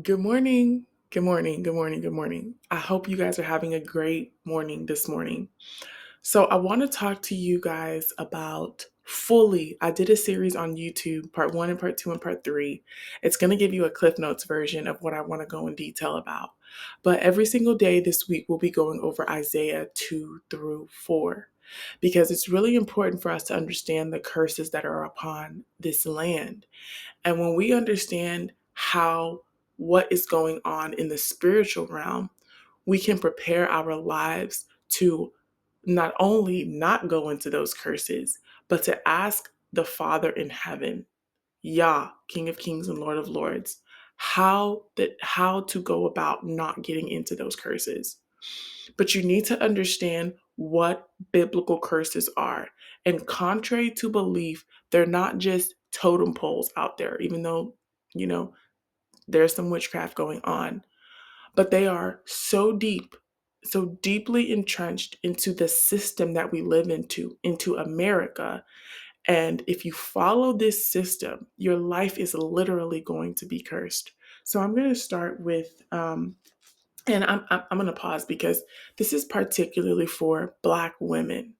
Good morning. Good morning. Good morning. Good morning. I hope you guys are having a great morning this morning. So, I want to talk to you guys about fully. I did a series on YouTube, part one and part two and part three. It's going to give you a Cliff Notes version of what I want to go in detail about. But every single day this week, we'll be going over Isaiah 2 through 4 because it's really important for us to understand the curses that are upon this land. And when we understand what is going on in the spiritual realm, we can prepare our lives to not only not go into those curses, but to ask the Father in heaven, Yah, King of Kings and Lord of Lords, how to go about not getting into those curses. But you need to understand what biblical curses are. And contrary to belief, they're not just totem poles out there, even though, you know, there's some witchcraft going on. But they are so deep, so deeply entrenched into the system that we live into America. And if you follow this system, your life is literally going to be cursed. So I'm going to start with and I'm going to pause because this is particularly for Black women.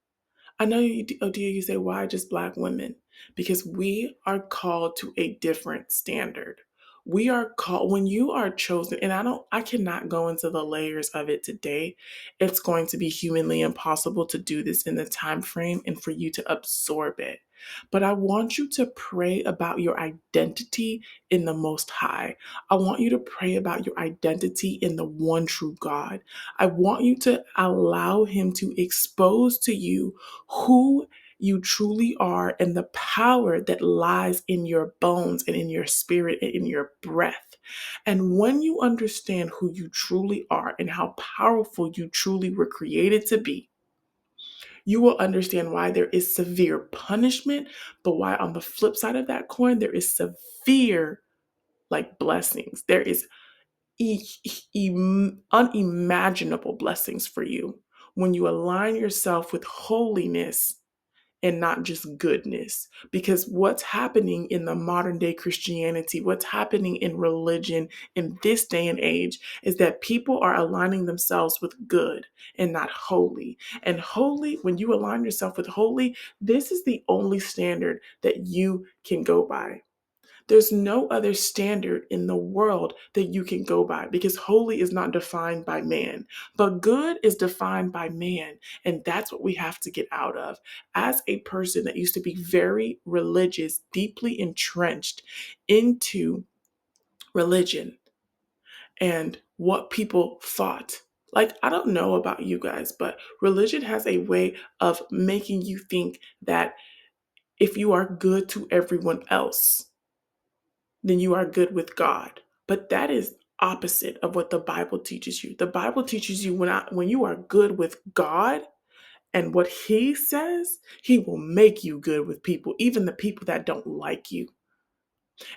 I know you say, why just Black women? Because we are called to a different standard. We are called, when you are chosen, and I cannot go into the layers of it today. It's going to be humanly impossible to do this in the time frame and for you to absorb it. But I want you to pray about your identity in the Most High. I want you to pray about your identity in the one true God. I want you to allow Him to expose to you who you truly are and the power that lies in your bones and in your spirit and in your breath. And when you understand who you truly are and how powerful you truly were created to be, you will understand why there is severe punishment, but why on the flip side of that coin, there is severe blessings. There is unimaginable blessings for you when you align yourself with holiness and not just goodness. Because what's happening in the modern day Christianity, what's happening in religion in this day and age is that people are aligning themselves with good and not holy. And holy, when you align yourself with holy, this is the only standard that you can go by. There's no other standard in the world that you can go by because holy is not defined by man, but good is defined by man. And that's what we have to get out of. As a person that used to be very religious, deeply entrenched into religion and what people thought. I don't know about you guys, but religion has a way of making you think that if you are good to everyone else, then you are good with God. But that is opposite of what the Bible teaches you. The Bible teaches you when you are good with God and what He says, He will make you good with people, even the people that don't like you.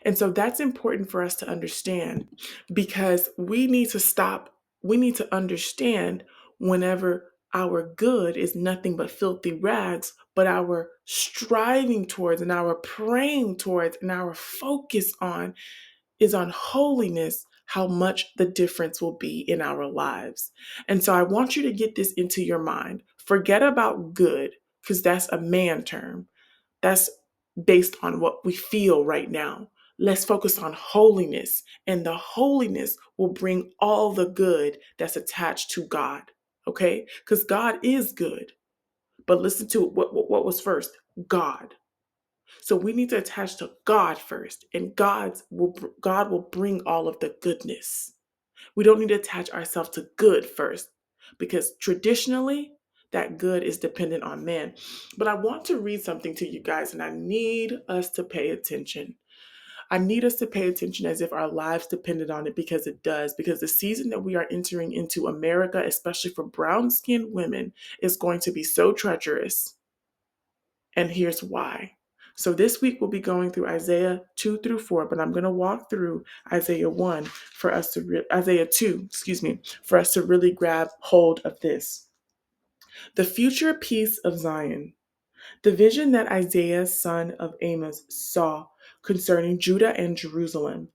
And so that's important for us to understand because we need to understand whenever our good is nothing but filthy rags, but our striving towards and our praying towards and our focus on is on holiness, how much the difference will be in our lives. And so I want you to get this into your mind. Forget about good, because that's a man term. That's based on what we feel right now. Let's focus on holiness, and the holiness will bring all the good that's attached to God. Okay? Because God is good. But listen to it. What was first? God. So we need to attach to God first, and God will bring all of the goodness. We don't need to attach ourselves to good first, because traditionally that good is dependent on man. But I want to read something to you guys, and I need us to pay attention. I need us to pay attention as if our lives depended on it, because it does. Because the season that we are entering into America, especially for brown-skinned women, is going to be so treacherous. And here's why. So this week we'll be going through Isaiah 2 through 4, but I'm going to walk through Isaiah 1 for us to Isaiah 2, for us to really grab hold of this. The future peace of Zion. The vision that Isaiah, son of Amos, saw concerning Judah and Jerusalem.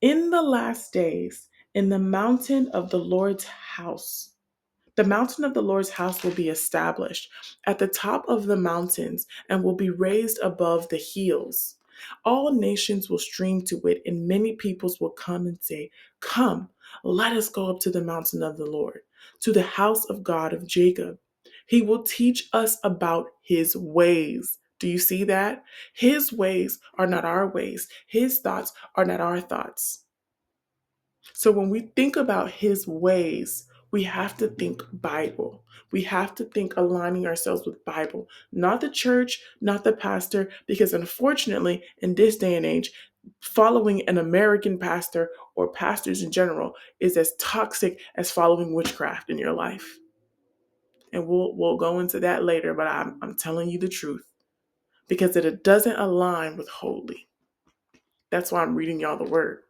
In the last days, in the mountain of the Lord's house, the mountain of the Lord's house will be established at the top of the mountains and will be raised above the hills. All nations will stream to it, and many peoples will come and say, "Come, let us go up to the mountain of the Lord, to the house of God of Jacob. He will teach us about his ways." Do you see that? His ways are not our ways, his thoughts are not our thoughts. So when we think about his ways, we have to think Bible. We have to think aligning ourselves with Bible, not the church, not the pastor, because unfortunately, in this day and age, following an American pastor or pastors in general is as toxic as following witchcraft in your life. And we'll go into that later, but I'm telling you the truth because it doesn't align with holy. That's why I'm reading y'all the word.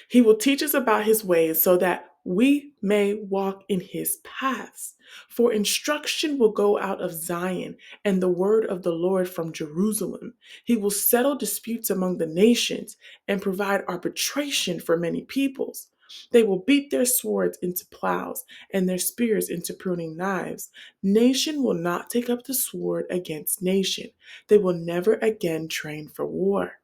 He will teach us about his ways so that we may walk in his paths. For instruction will go out of Zion and the word of the Lord from Jerusalem. He will settle disputes among the nations and provide arbitration for many peoples. They will beat their swords into plows and their spears into pruning knives. Nation will not take up the sword against nation. They will never again train for war.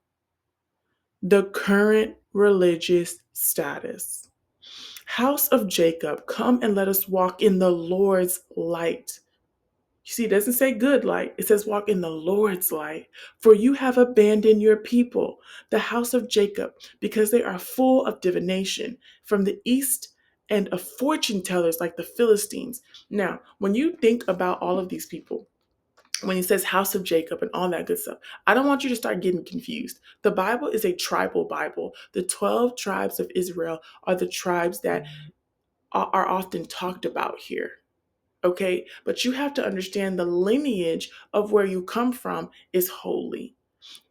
The current religious status. House of Jacob, come and let us walk in the Lord's light. You see, it doesn't say good light. It says walk in the Lord's light. For you have abandoned your people, the house of Jacob, because they are full of divination from the east and of fortune tellers like the Philistines. Now, when you think about all of these people, when he says house of Jacob and all that good stuff, I don't want you to start getting confused. The Bible is a tribal Bible. The 12 tribes of Israel are the tribes that are often talked about here. Okay, but you have to understand the lineage of where you come from is holy,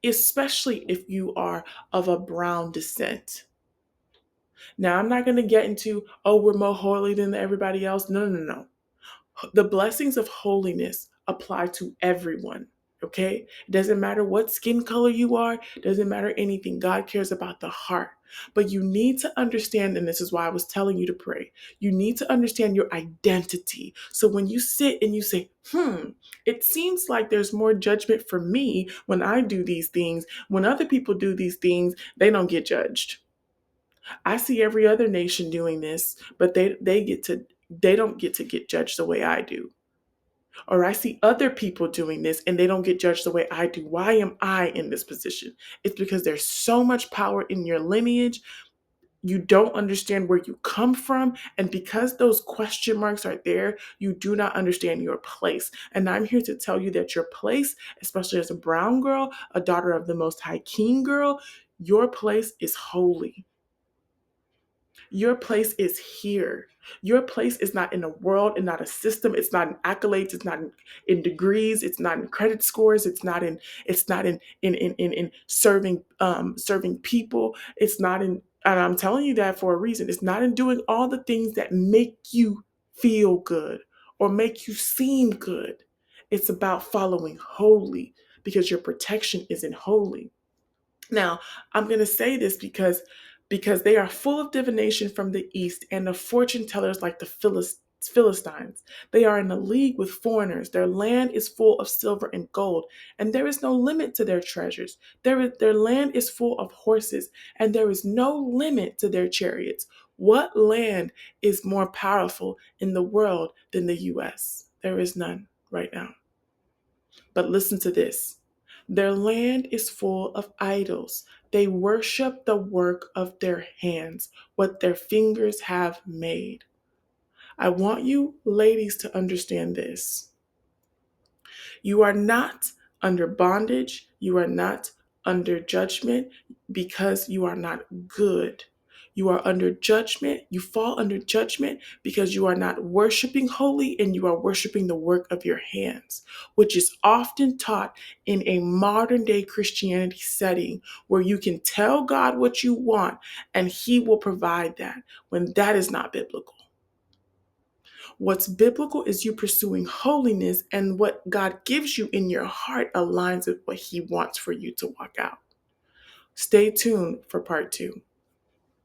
especially if you are of a brown descent. Now, I'm not going to get into, oh, we're more holy than everybody else. No, no, no. The blessings of holiness apply to everyone. Okay? It doesn't matter what skin color you are, it doesn't matter anything. God cares about the heart. But you need to understand, and this is why I was telling you to pray, you need to understand your identity. So when you sit and you say, it seems like there's more judgment for me when I do these things. When other people do these things, they don't get judged. I see every other nation doing this, but they don't get judged the way I do. Or I see other people doing this and they don't get judged the way I do. Why am I in this position? It's because there's so much power in your lineage. You don't understand where you come from. And because those question marks are there, you do not understand your place. And I'm here to tell you that your place, especially as a brown girl, a daughter of the Most High King girl, your place is holy. Your place is here. Your place is not in a world and not a system. It's not in accolades. It's not in degrees. It's not in credit scores. It's not in serving people. It's not in, and I'm telling you that for a reason. It's not in doing all the things that make you feel good or make you seem good. It's about following holy because your protection isn't holy. Now, I'm going to say this because they are full of divination from the east and of fortune tellers like the Philistines. They are in a league with foreigners. Their land is full of silver and gold, and there is no limit to their treasures. Their land is full of horses, and there is no limit to their chariots. What land is more powerful in the world than the U.S.? There is none right now. But listen to this. Their land is full of idols. They worship the work of their hands, what their fingers have made. I want you ladies to understand this. You are not under bondage. You are not under judgment because you are not good. You are under judgment. You fall under judgment because you are not worshiping holy and you are worshiping the work of your hands, which is often taught in a modern day Christianity setting where you can tell God what you want and he will provide that when that is not biblical. What's biblical is you pursuing holiness, and what God gives you in your heart aligns with what he wants for you to walk out. Stay tuned for part 2.